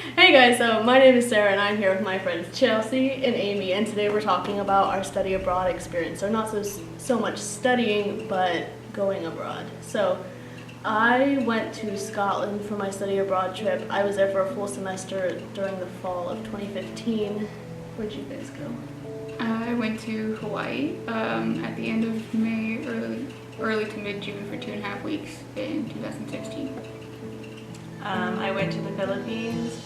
Hey guys, so my name is Sarah and I'm here with my friends Chelsea and Amy, and today we're talking about our study abroad experience. So not so much studying, but going abroad. So I went to Scotland for my study abroad trip. I was there for a full semester during the fall of 2015. Where'd you guys go? I went to Hawaii at the end of May, early to mid-June for 2.5 weeks in 2016. I went to the Philippines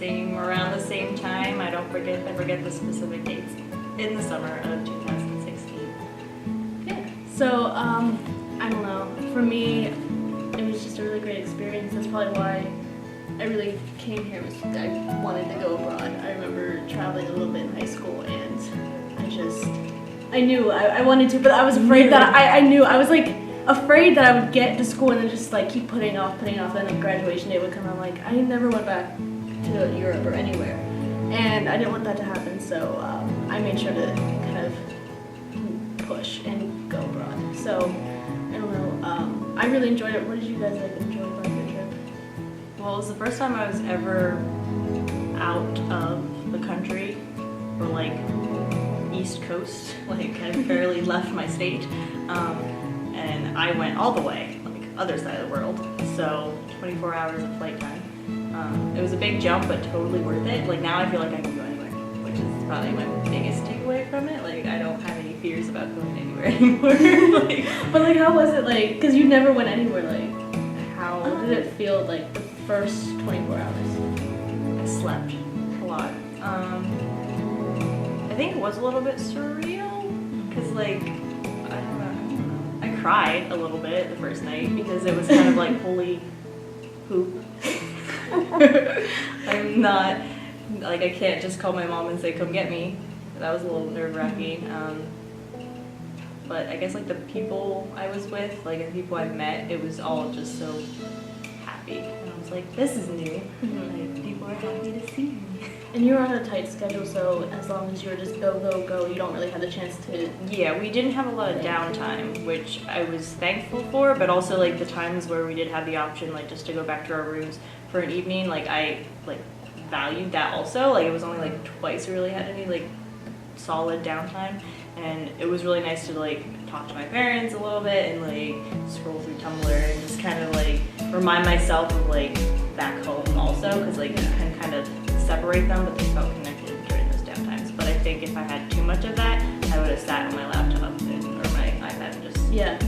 around the same time. I forget the specific dates, in the summer of 2016. Yeah. So I don't know. For me, it was just a really great experience. That's probably why I really came here. I wanted to go abroad. I remember traveling a little bit in high school, and I knew I wanted to, but I was afraid that I knew I was like afraid that I would get to school and then just like keep putting off. Then like graduation day would come. I'm like, I never went back to Europe or anywhere, and I didn't want that to happen. So I made sure to kind of push and go abroad. So I don't know. I really enjoyed it. What did you guys enjoy about your trip? Well, it was the first time I was ever out of the country, or like East Coast. Like I barely left my state. And I went all the way, like other side of the world, so 24 hours of flight time. It was a big jump, but totally worth it. Like now I feel like I can go anywhere, which is probably my biggest takeaway from it. Like I don't have any fears about going anywhere anymore. But like how was it like, because you never went anywhere, like how did it feel like the first 24 hours? I slept a lot. I think it was a little bit surreal, because like, I cried a little bit the first night because it was kind of like, holy poop. I'm not, like I can't just call my mom and say come get me. That was a little nerve-wracking. But I guess like the people I was with, like the people I've met, it was all just so happy. And I was like, this is new. Like people are happy to see me. And you were on a tight schedule, so as long as you were just go, you don't really have the chance to... Yeah, we didn't have a lot of downtime, which I was thankful for, but also like the times where we did have the option like just to go back to our rooms for an evening, like I like valued that also. Like it was only like twice we really had any like solid downtime, and it was really nice to like talk to my parents a little bit and like scroll through Tumblr and just kind of like remind myself of like back home also, because like you can kind of separate them, but they felt connected during those downtimes. But I think if I had too much of that, I would have sat on my laptop or my iPad and just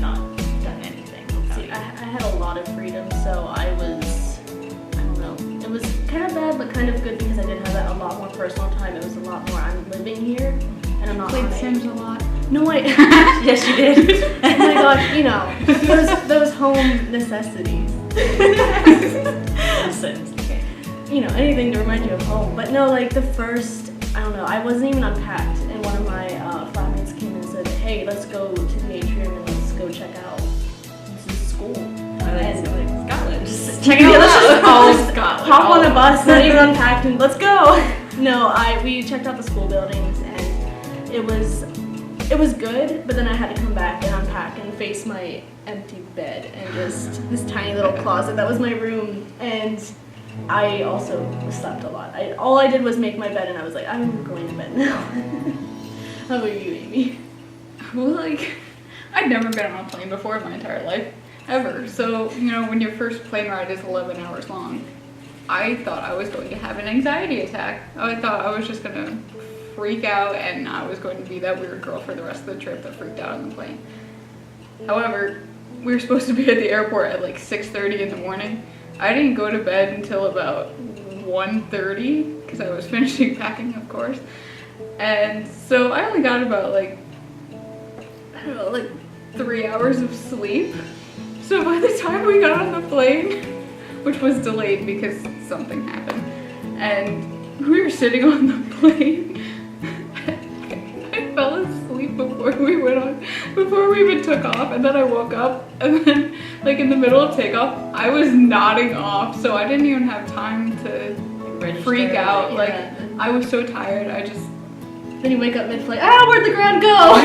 not done anything. See, I had a lot of freedom, so I don't know, it was kind of bad, but kind of good because I did have a lot more personal time. It was a lot more, I'm living here, and I'm not Played Sims a lot. No, Yes, you did. Oh my gosh, you know, those home necessities. Sims. You know, anything to remind you of home. But no, like the first, I don't know, I wasn't even unpacked, and one of my flatmates came and said, hey, let's go to the atrium and let's go check out this school. Let's go like Scotland. Just Check it out. Let's just hop on a bus, not even unpacked, and let's go. No, we checked out the school buildings, and it was good, but then I had to come back and unpack and face my empty bed and just this tiny little closet that was my room. And I also slept a lot. All I did was make my bed, and I was like, I'm going to bed now. How about you, Amy? Well, like, I'd never been on a plane before in my entire life, ever. So, you know, when your first plane ride is 11 hours long, I thought I was going to have an anxiety attack. I thought I was just going to freak out, and I was going to be that weird girl for the rest of the trip that freaked out on the plane. However, we were supposed to be at the airport at like 6:30 in the morning. I didn't go to bed until about 1:30 because I was finishing packing, of course. And so I only got about like 3 hours of sleep. So by the time we got on the plane, which was delayed because something happened, and we were sitting on the plane, I fell asleep before we even took off, and then I woke up, and then like in the middle of takeoff, I was nodding off, so I didn't even have time to freak out. Yeah. Like I was so tired, Then you wake up mid-flight, where'd the ground go?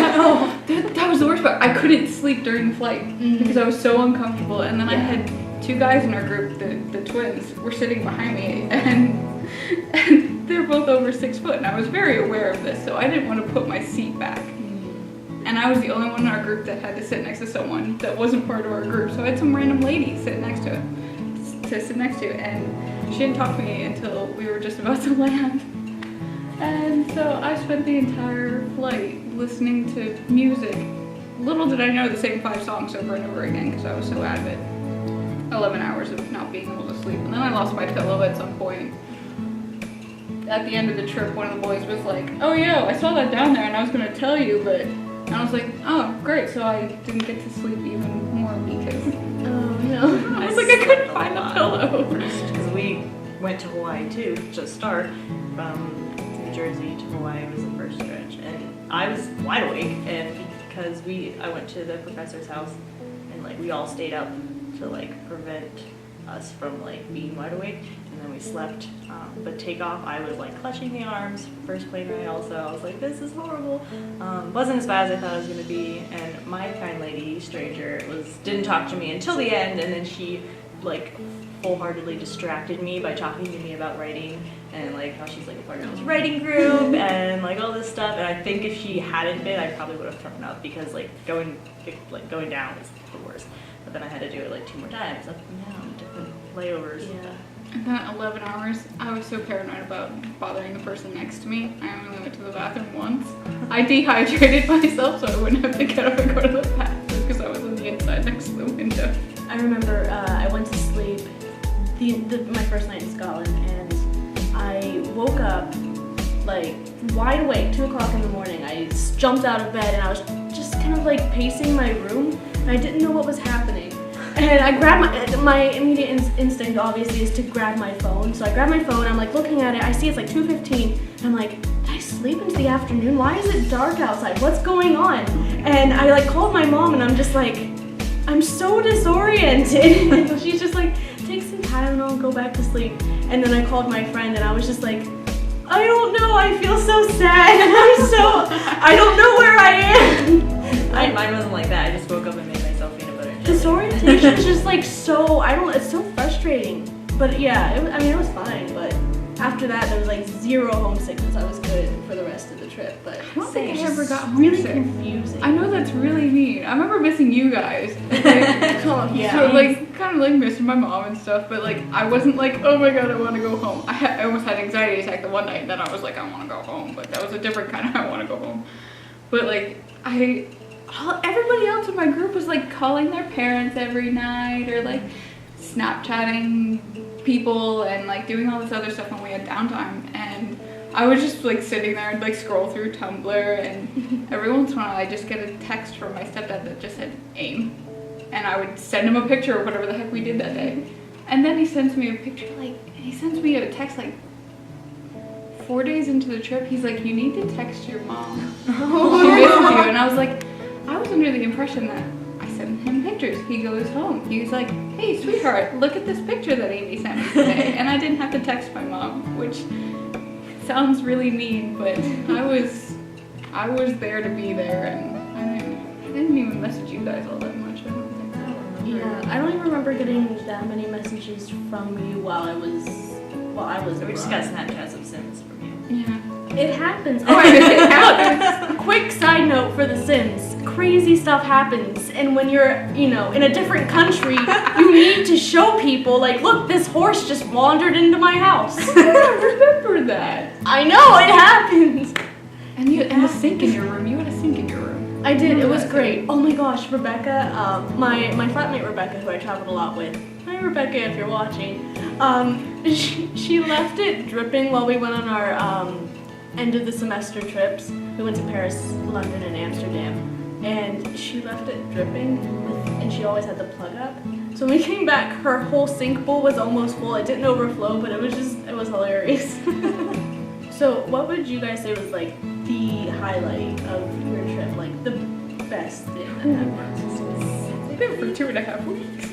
That was the worst part. I couldn't sleep during the flight because I was so uncomfortable, and then I had 2 guys in our group, the twins, were sitting behind me, and they're both over 6 foot, and I was very aware of this, so I didn't want to put my seat back. And I was the only one in our group that had to sit next to someone that wasn't part of our group, so I had some random lady sit next to and she didn't talk to me until we were just about to land. And so I spent the entire flight listening to music. Little did I know the same 5 songs over and over again because I was so out of it. 11 hours of not being able to sleep. And then I lost my pillow at some point. At the end of the trip, one of the boys was like, oh yeah, I saw that down there and I was going to tell you, but... And I was like, oh, great, so I didn't get to sleep even more because... Oh, no. I was like, I couldn't find the pillow. Because we went to Hawaii too, to start. From New Jersey to Hawaii was the first stretch. And I was wide awake, and because I went to the professor's house, and like we all stayed up to like prevent us from like being wide awake, and then we slept. But takeoff, I was like clutching the arms. First plane ride also, I was like, this is horrible. Wasn't as bad as I thought it was gonna be. And my kind lady, stranger, didn't talk to me until the end, and then she like wholeheartedly distracted me by talking to me about writing and like how she's like a part of this writing group and like all this stuff. And I think if she hadn't been, I probably would have thrown up because like going down was the worst. But then I had to do it like 2 more times, up and down, different layovers. Yeah. And that 11 hours, I was so paranoid about bothering the person next to me. I only went to the bathroom once. I dehydrated myself so I wouldn't have to get up and go to the bathroom because I was on the inside next to the window. I remember I went to sleep my first night in Scotland, and I woke up like wide awake, 2 o'clock in the morning. I jumped out of bed and I was just kind of like pacing my room, and I didn't know what was happening. And I grabbed my immediate instinct obviously is to grab my phone. So I grabbed my phone, I'm like looking at it, I see it's like 2:15, and I'm like, did I sleep into the afternoon? Why is it dark outside? What's going on? And I like called my mom, and I'm just like, I'm so disoriented. And she's just like, take some Tylenol, go back to sleep. And then I called my friend, and I was just like, I don't know, I feel so sad. I don't know where I am. Mine wasn't like that. I just woke up and made myself peanut butter and jelly. Disorientation is just like so, it's so frustrating. But yeah, it was fine, but after that there was like 0 homesickness. I was good for the rest of the trip, but I don't think I it's ever got really homesick. confusing. I know that's really mean. I remember missing you guys. Oh, yeah. So like kind of like missing my mom and stuff, but like I wasn't like, oh my god, I want to go home. I almost had an anxiety attack the one night, and then I was like, I want to go home, but that was a different kind of I want to go home. But like everybody else in my group was like calling their parents every night or like Snapchatting people and like doing all this other stuff when we had downtime, and I was just like sitting there and like scroll through Tumblr, and every once in a while I just get a text from my stepdad that just said AIM, and I would send him a picture of whatever the heck we did that day, and then he sends me a picture, like he sends me a text like 4 days into the trip. He's like, you need to text your mom. She misses you. And I was like, I was under the impression that I sent him pictures. He goes home. He was like, hey, sweetheart, look at this picture that Amy sent me today. And I didn't have to text my mom, which sounds really mean, but I was there to be there, and I didn't even message you guys all that much. I don't think. Yeah, I don't even remember getting that many messages from you while I was We just got Snapchats of Sims from you. Yeah. It happens. Oh, it happens. Quick side note for The Sims. Crazy stuff happens, and when you're, in a different country, you need to show people, like, look, this horse just wandered into my house. I remember that. I know, it happens. And the sink in your room. You had a sink in your room. I did. It was great. Oh my gosh, Rebecca, my flatmate Rebecca, who I traveled a lot with. Hi, Rebecca, if you're watching. She left it dripping while we went on our end of the semester trips. We went to Paris, London, and Amsterdam. And she left it dripping, and she always had the plug up. So when we came back, her whole sink bowl was almost full. It didn't overflow, but it was hilarious. So what would you guys say was like the highlight of your trip? Like the best thing that happened? I've been for 2.5 weeks.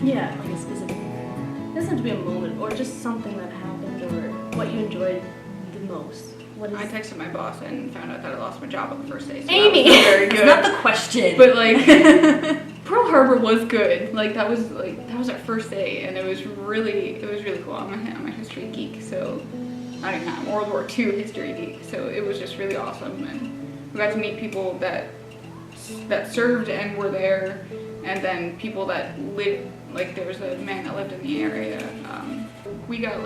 Yeah, like a specific. It doesn't have to be a moment, or just something that happened, or what you enjoyed the most. What is I texted my boss and found out that I lost my job on the first day. So Amy! that was very good. That's not the question. But like, Pearl Harbor was good. That was our first day, and it was really cool. I'm a history geek, so I'm a World War II history geek, so it was just really awesome, and we got to meet people that served and were there, and then people that lived. There was a man that lived in the area. We got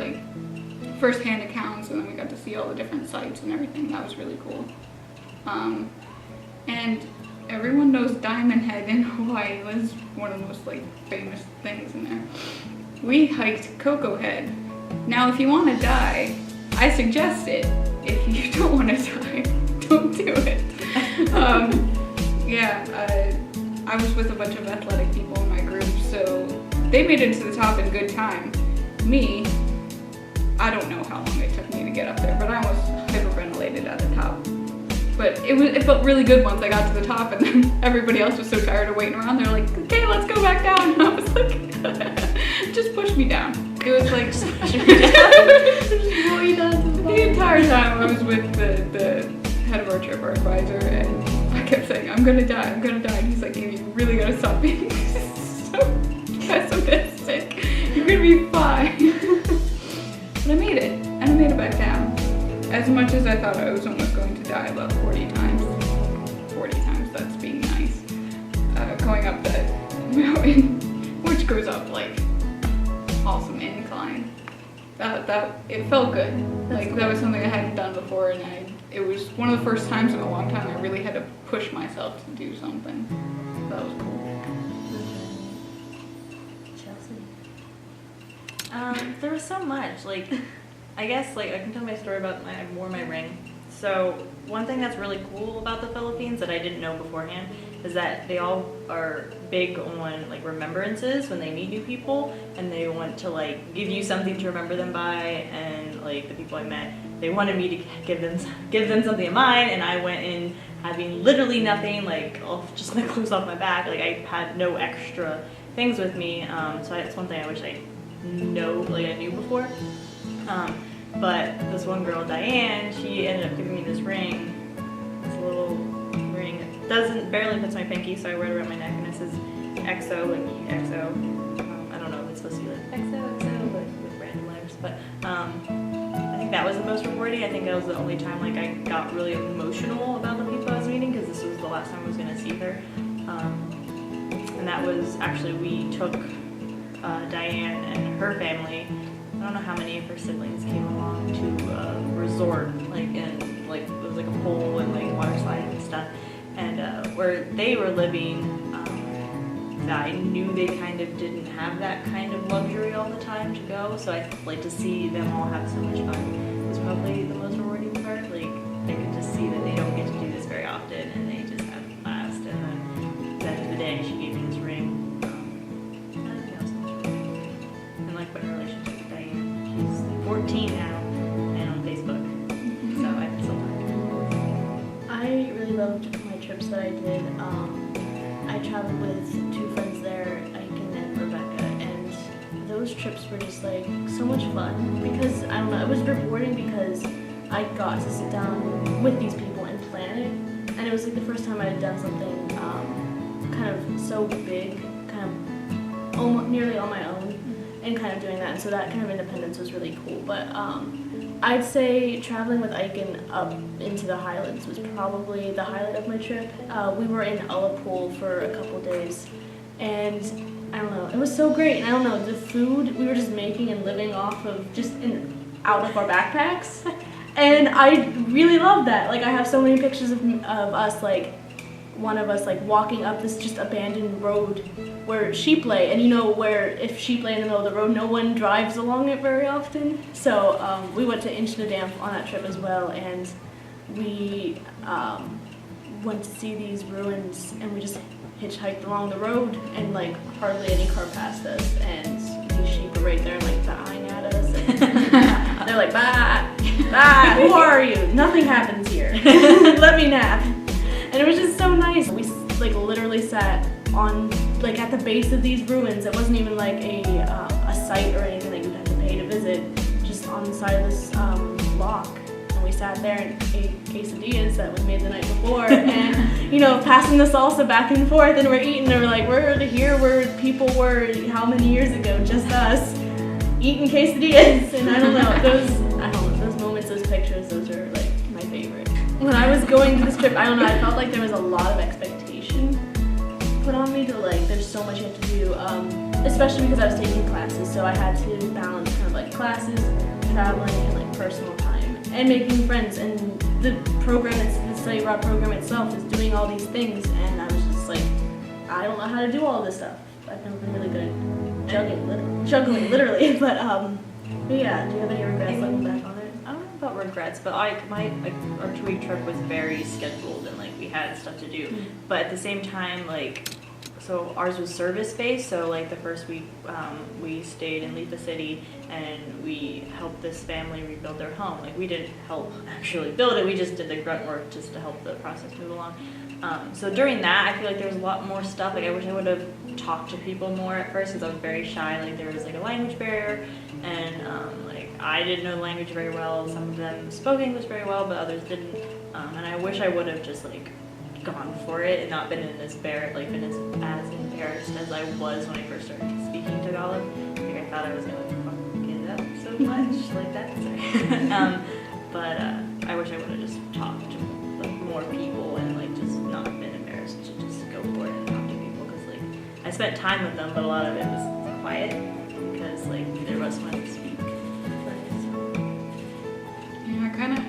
first-hand accounts, and then we got to see all the different sites and everything. That was really cool. And everyone knows Diamond Head in Hawaii. It was one of the most famous things in there. We hiked Coco Head. Now, if you want to die, I suggest it. If you don't want to die, don't do it. I was with a bunch of athletic people in my group, so they made it to the top in good time. Me, I don't know how long it took me to get up there, but I almost hyperventilated at the top. But it felt really good once I got to the top, and then everybody else was so tired of waiting around. They're like, okay, let's go back down. And I was like, just push me down. It was just push me down. The entire time I was with the head of our trip, our advisor, and I kept saying, I'm gonna die. And he's like, you really gotta stop being so pessimistic. You're gonna be fine. But I made it, and I made it back down. As much as I thought I was almost going to die about 40 times. 40 times, that's being nice. Going up that mountain, which goes up awesome incline. It felt good. That was something I hadn't done before, and it was one of the first times in a long time I really had to push myself to do something. That was cool. Chelsea. There was so much. I guess I can tell my story about I wore my ring. So one thing that's really cool about the Philippines that I didn't know beforehand is that they all are big on remembrances when they meet new people, and they want to give you something to remember them by. And the people I met, they wanted me to give them something of mine, and I went in having literally nothing, just my clothes off my back. I had no extra things with me. So that's one thing I wish I knew before. But this one girl, Diane, she ended up giving me this ring, this little ring. It barely fits my pinky, so I wear it around my neck, and it says XO, EXO. I don't know if it's supposed to be XO, but with random letters. But I think that was the most rewarding. I think that was the only time I got really emotional about the people I was meeting, because this was the last time I was going to see her. And that was actually, we took Diane and her family. I don't know how many of her siblings came along to a resort, it was a pool and water slide and stuff, and where they were living, I knew they kind of didn't have that kind of luxury all the time to go, so I to see them all have so much fun was probably the most rewarding part. I could just see that they don't get to do this very often, and they just have a blast. And then at the end of the day, she gave me this ring. And what her relationship with Diane. She's 14 now, and on Facebook, so I still talk to her. I really loved my trips that I did. I traveled with two friends there, Aiken and Rebecca, and those trips were just so much fun, because I don't know, it was rewarding because I got to sit down with these people and plan it, and it was the first time I had done something kind of so big, kind of almost nearly on my own. And kind of doing that, and so that kind of independence was really cool. But I'd say traveling with Aiken up into the Highlands was probably the highlight of my trip. We were in Ullapool for a couple days, and I don't know, it was so great. And I don't know, the food we were just making and living off of out of our backpacks, and I really loved that. I have so many pictures of us, one of us walking up this just abandoned road where sheep lay, and where if sheep lay in the middle of the road, no one drives along it very often. So we went to Inchnadam on that trip as well, and we went to see these ruins, and we just hitchhiked along the road, and hardly any car passed us, and these sheep were right there dying at us, and they're like, bah, who are you? Nothing happens here. Let me nap. And it was just so nice. We literally sat on at the base of these ruins. It wasn't even a site or anything that you'd have to pay to visit. Just on the side of this lock, and we sat there and ate quesadillas that was made the night before, and you know, passing the salsa back and forth, and we're eating, and we're like, we're here where people were how many years ago, just us eating quesadillas, and I don't know, those moments, those pictures, those are like my favorite. When I was going to this trip, I don't know, I felt like there was a lot of expectation put on me to like, there's so much you have to do, especially because I was taking classes, so I had to balance kind of like classes, traveling, and like personal time, and making friends, and the program, the study abroad program itself is doing all these things, and I was just like, I don't know how to do all this stuff. I've never been really good at juggling literally, but yeah, do you have any regrets looking back on it? I don't know about regrets, but our 2-week trip was very scheduled, and like we had stuff to do. Mm-hmm. But at the same time, like, so ours was service based. So like the first week, we stayed in Letha City, and we helped this family rebuild their home. Like we didn't help actually build it; we just did the grunt work just to help the process move along. So during that, I feel like there was a lot more stuff. Like I wish I would have talked to people more at first, because I was very shy. Like there was like a language barrier, and like I didn't know the language very well. Some of them spoke English very well, but others didn't. And I wish I would have just like gone for it and not been as embarrassed as I was when I first started speaking Tagalog. Like I thought I was gonna fuck it up so much, like that. Sorry. But I wish I would have just talked to like more people and like just not been embarrassed to just go for it and talk to people, because like I spent time with them, but a lot of it was quiet because like neither of us wanted to speak. Yeah, kind of.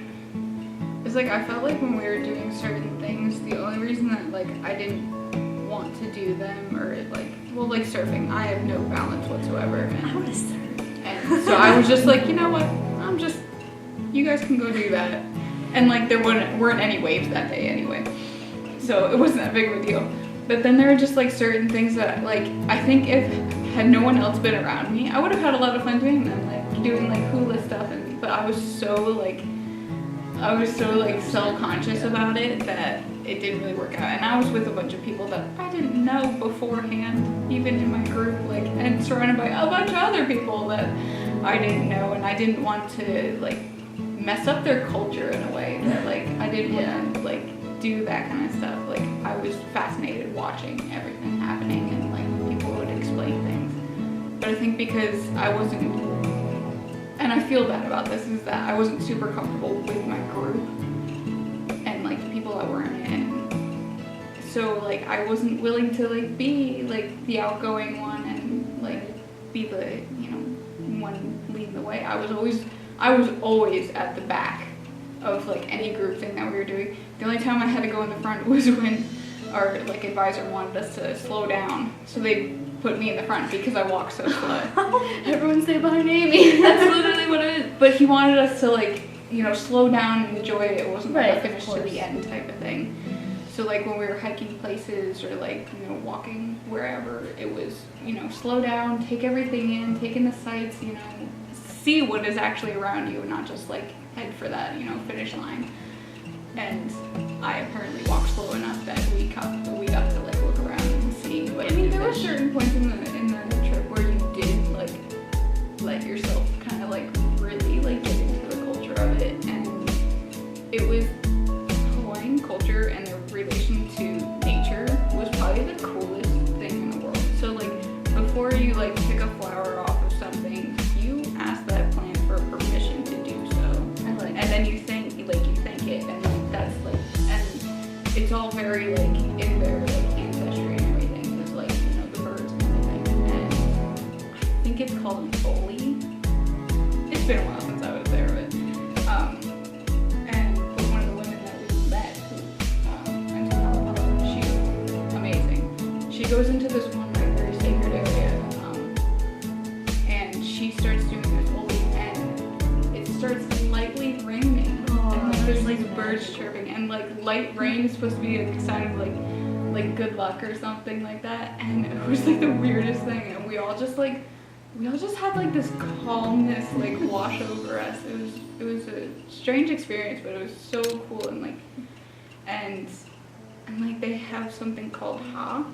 It's like I felt like when we were doing certain things, the only reason that like I didn't want to do them, or like, well, like surfing, I have no balance whatsoever. And I want to surf. And so I was just like, you know what? You guys can go do that. And like there weren't any waves that day anyway, so it wasn't that big of a deal. But then there were just like certain things that like I think if had no one else been around me, I would have had a lot of fun doing them, like doing like hula stuff. But I was so like self-conscious about it that it didn't really work out. And I was with a bunch of people that I didn't know beforehand, even in my group, like, and surrounded by a bunch of other people that I didn't know, and I didn't want to like mess up their culture in a way that like I didn't want to like do that kind of stuff. Like I was fascinated watching everything happening, and like people would explain things. But I think because I wasn't, and I feel bad about this, is that I wasn't super comfortable with my group and like the people that were in it. So like I wasn't willing to like be like the outgoing one and like be the, you know, one leading the way. I was always at the back of like any group thing that we were doing. The only time I had to go in the front was when our like advisor wanted us to slow down. So they put me in the front because I walk so slow. Everyone stay behind Amy. That's literally what it is. But he wanted us to like, you know, slow down and enjoy it. It wasn't like Right, a finish of to course. the end type of thing. So like when we were hiking places or like, you know, walking wherever, it was, you know, slow down, take everything in, take in the sights, you know, see what is actually around you and not just like head for that, you know, finish line. And I apparently walked slow enough that we got to like look around and see. But I mean, there were certain points in the trip where you did like let yourself kind of like really like get into the culture of it, and it was Hawaiian culture and the relation to nature was probably the coolest thing in the world. So like before you like pick a flower off of something, you ask that plant for permission to do so, and then you thank it, and like, that's like, and it's all very like in their like ancestry and everything, because like, you know, the birds and everything. And I think it's called Oli. It's been a while since I was there, but and one of the women that we met who went to Kalapala, she's amazing. She goes into this one like very sacred area, and she starts doing this Oli, and it starts lightly raining. And like there's like birds chirping, and like light rain is supposed to be a sign of like good luck or something like that. And it was like the weirdest thing, and we all just had like this calmness like wash over us. It was a strange experience, but it was so cool. And like and like they have something called ha,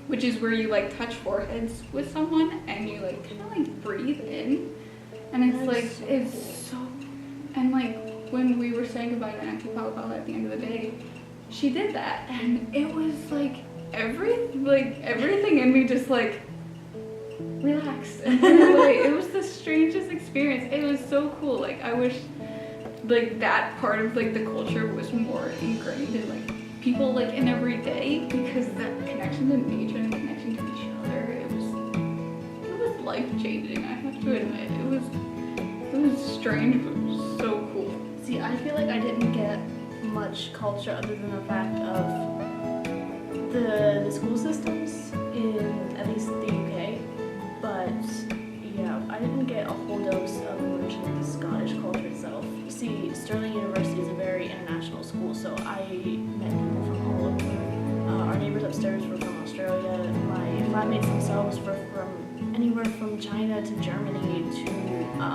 which is where you like touch foreheads with someone and you like kind of like breathe in, and it's like it's so, and like when we were saying goodbye to Auntie Pala at the end of the day, she did that, and it was like everything in me just like relaxed. And like, it was the strangest experience. It was so cool. Like I wish like that part of like the culture was more ingrained in like people like in every day, because that connection to nature and connection to each other, it was life changing. I have to admit, it was strange, but it was so cool. See, I feel like I didn't get much culture other than the fact of the school systems in at least the UK, but yeah, I didn't get a whole dose of immersion in the Scottish culture itself. You see, Stirling University is a very international school, so I met people from all over. Our neighbors upstairs were from Australia. My flatmates themselves were from anywhere from China to Germany to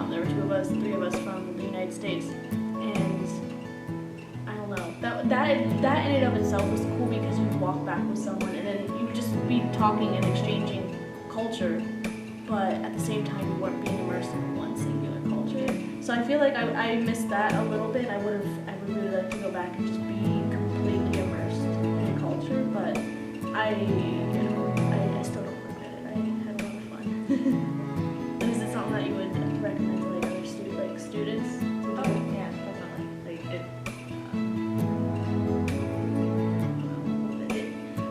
there were three of us from the United States, and I don't know, that in and of itself was cool, because you would walk back with someone and then you would just be talking and exchanging culture, but at the same time you weren't being immersed in one singular culture. So I feel like I missed that a little bit. I would really like to go back and just be completely immersed in a culture, but I still don't regret it. I had a lot of fun. And is it something that you would recommend to like other students? Oh yeah, definitely. Like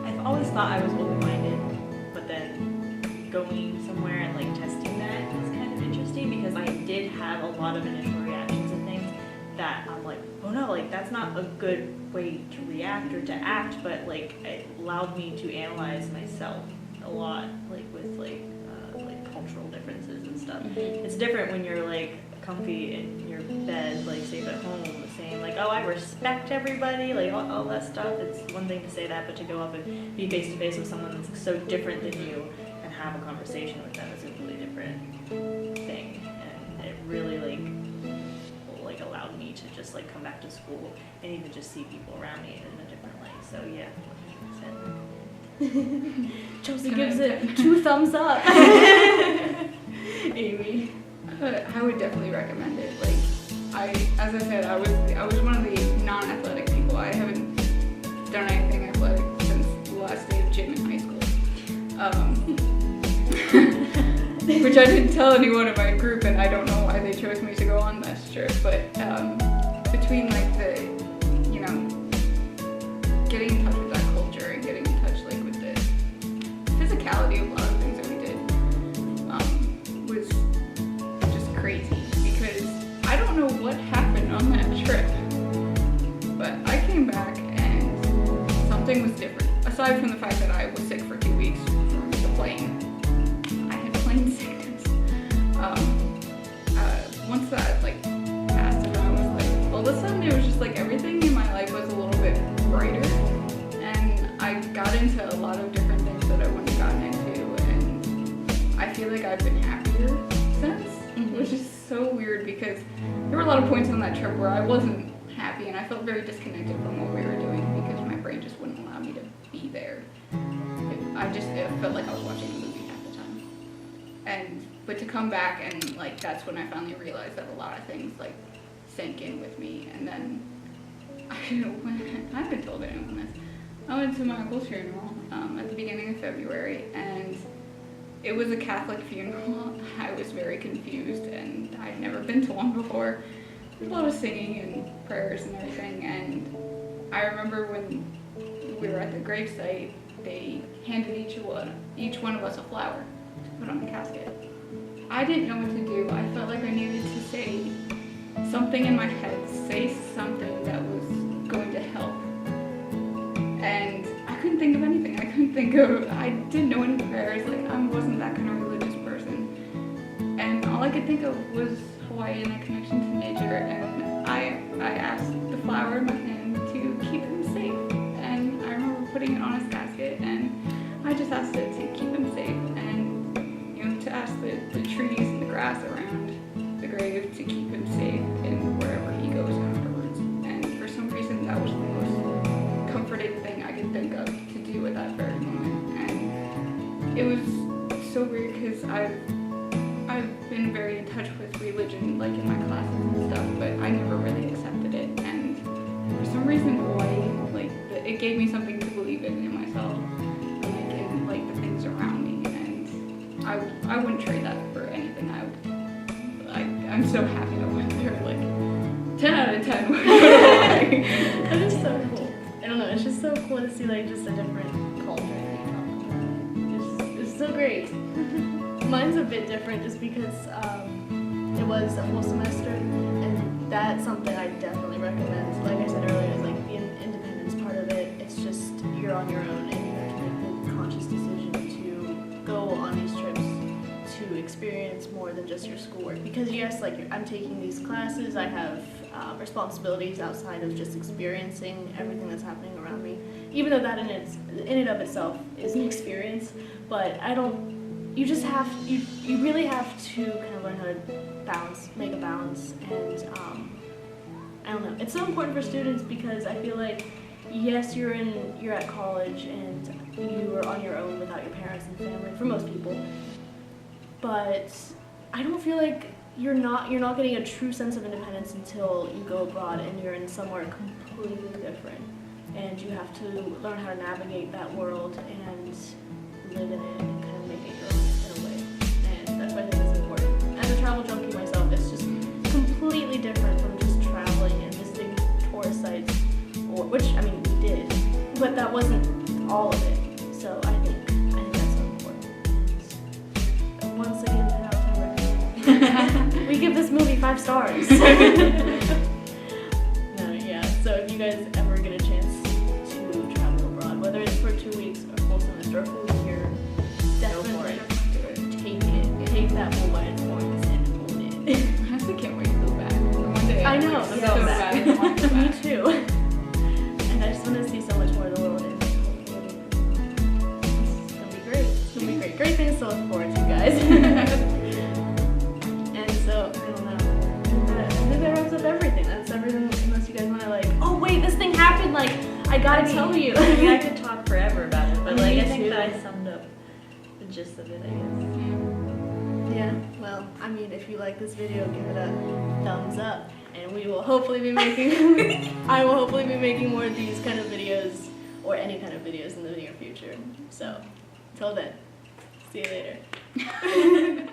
I've always thought I was open-minded, but then going somewhere and like testing that is kind of interesting, because I did have a lot of initial reactions and things that I'm like, oh no, like that's not a good way to react or to act, but like it allowed me to analyze myself a lot, like with like cultural differences and stuff. It's different when you're like comfy in your bed, like safe at home, saying like, oh, I respect everybody, like all that stuff. It's one thing to say that, but to go up and be face to face with someone that's so different than you and have a conversation with them is a really different thing. And it really like allowed me to just like come back to school and even just see people around me in a different way. So yeah, 100%. Chelsea gives it 2 thumbs up. Amy. I would definitely recommend it. Like, as I said, I was one of the non-athletic people. I haven't done anything athletic since the last day of gym in high school, which I didn't tell anyone in my group, and I don't know why they chose me to go on this trip. But between like the, getting in touch with that culture and getting in touch like with the physicality of a lot of things that we did, was just crazy, because I don't know what happened on that trip, but I came back and something was different. Aside from the fact that I was sick for 2 weeks from the plane, I had plane sickness. Once that like passed, and I was like, all of a sudden it was just like everything in my life was a little bit brighter, and I got into a lot of different things that I wouldn't have gotten into, and I feel like I've been happier since, which is so weird, because there were a lot of points on that trip where I wasn't happy and I felt very disconnected from what we were doing, because my brain just wouldn't allow me to be there. It felt like I was watching a movie half the time. But to come back and like, that's when I finally realized that a lot of things like sank in with me. And then I haven't told anyone this. I went to my uncle's funeral at the beginning of February, and it was a Catholic funeral. I was very confused, and I'd never been to one before. There's a lot of singing and prayers and everything, and I remember when we were at the gravesite, they handed each one of us a flower to put on the casket. I didn't know what to do. I felt like I needed to say something in my head, say something that was going to help. And I couldn't think of anything. I didn't know any prayers. Like, I wasn't that kind of religious person. And all I could think of was Hawaii and that connection to nature. And I asked the flower in my hand to keep him safe. And I remember putting it on his casket, and I just asked it to keep him safe. And, to ask the trees and the grass around the grave to keep him safe in wherever he goes afterwards. And for some reason, that was the most comforting thing I could think of to do at that very moment. And it was so weird, because I've been very in touch with religion, like in my classes and stuff, but I never really accepted it gave me something to believe in myself, like, in like the things around me, and I wouldn't trade that for anything. I'm so happy I went there. Like 10 out of 10. That is so cool. I don't know, it's just so cool to see like just a different culture. It's so great. Mine's a bit different just because it was a full semester, and that's something I definitely recommend. Like I said earlier, like the independence part of it, it's just you're on your own and you have to make the conscious decision to go on these trips to experience more than just your schoolwork. Because yes, like I'm taking these classes, I have responsibilities outside of just experiencing everything that's happening around me. Even though that in and of itself is an experience, but you just have, you really have to kind of learn how to make a balance, and I don't know, it's so important for students because I feel like, yes, you're at college and you are on your own without your parents and family, for most people, but I don't feel like you're not getting a true sense of independence until you go abroad and you're in somewhere completely different, and you have to learn how to navigate that world and live in it and kind of make it your own in a way. And that's why I think it's important. As a travel junkie myself, it's just completely different from just traveling and visiting tourist sites, which I mean we did, but that wasn't all of it. So I think that's so important. And once again, 10 out of 10 recommend. We give this movie 5 stars. No, yeah. So if you guys ever get a chance to travel abroad, whether it's for 2 weeks or full semester or full year, definitely take that bull by its horns and own it. I honestly can't wait to go back. One day I know, I'm so so bad. bad. I want to go Me back. too. And I just want to see so much more of the world, and hopefully it's gonna be great. It's gonna be great. Great things to look forward to, guys. And so, I don't know. I think that wraps up everything. That's everything, unless you guys want to like, oh wait, this thing happened, like, I gotta tell you. I mean, I could talk forever about it, but like Me I think too. that I summed up the gist of it, I guess. Yeah, well, I mean, if you like this video, give it a thumbs up, and we will hopefully be making, I will hopefully be making more of these kind of videos, or any kind of videos in the near future. So, till then, see you later.